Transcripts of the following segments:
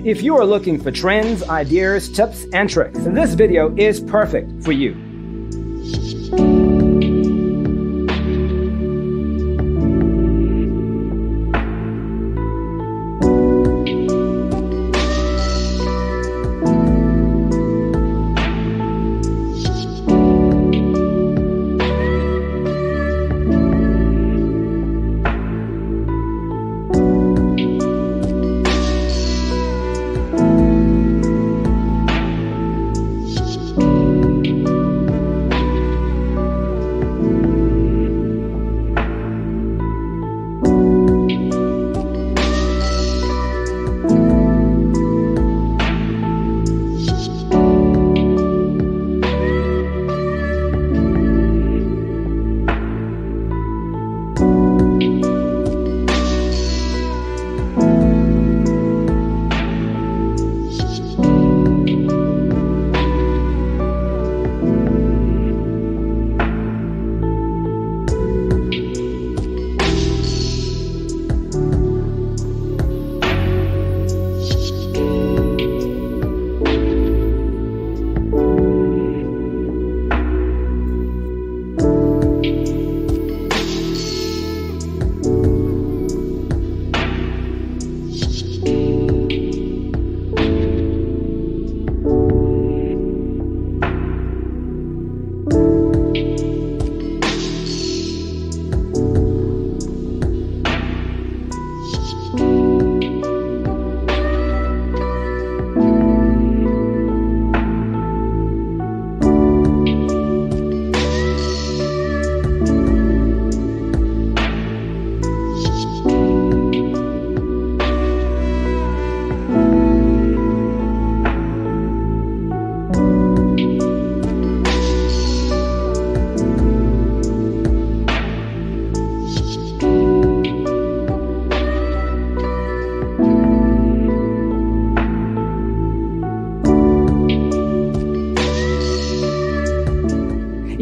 If you are looking for trends, ideas, tips, and tricks, this video is perfect for you.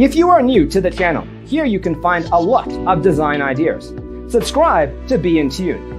If you are new to the channel, here you can find a lot of design ideas. Subscribe to be in tune.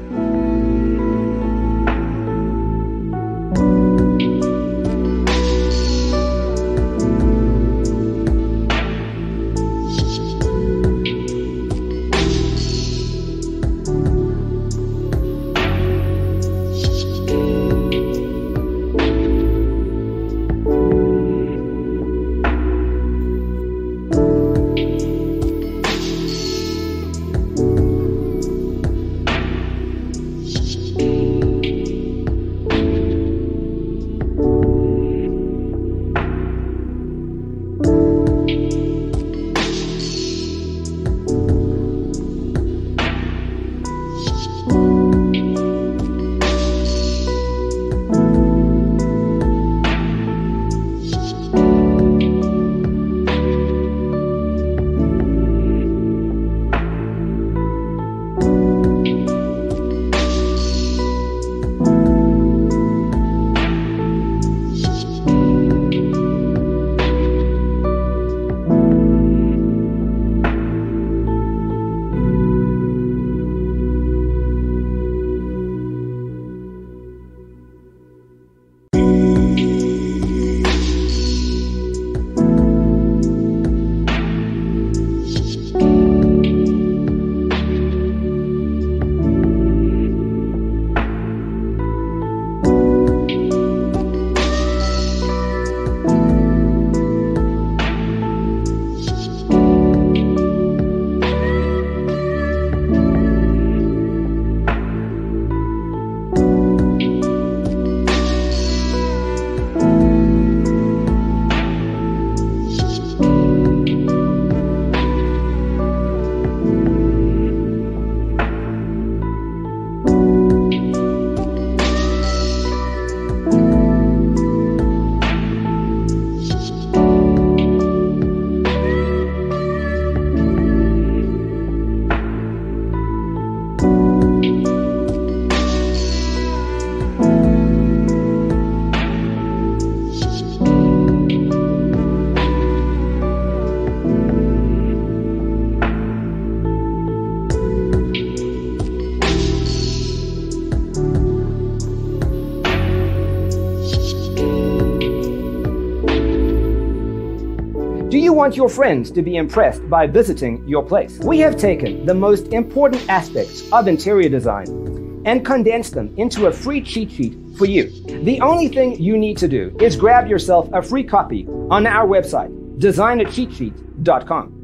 You want your friends to be impressed by visiting your place. We have taken the most important aspects of interior design and condensed them into a free cheat sheet for you. The only thing you need to do is grab yourself a free copy on our website, designercheatsheet.com.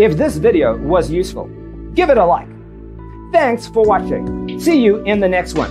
If this video was useful, give it a like. Thanks for watching. See you in the next one.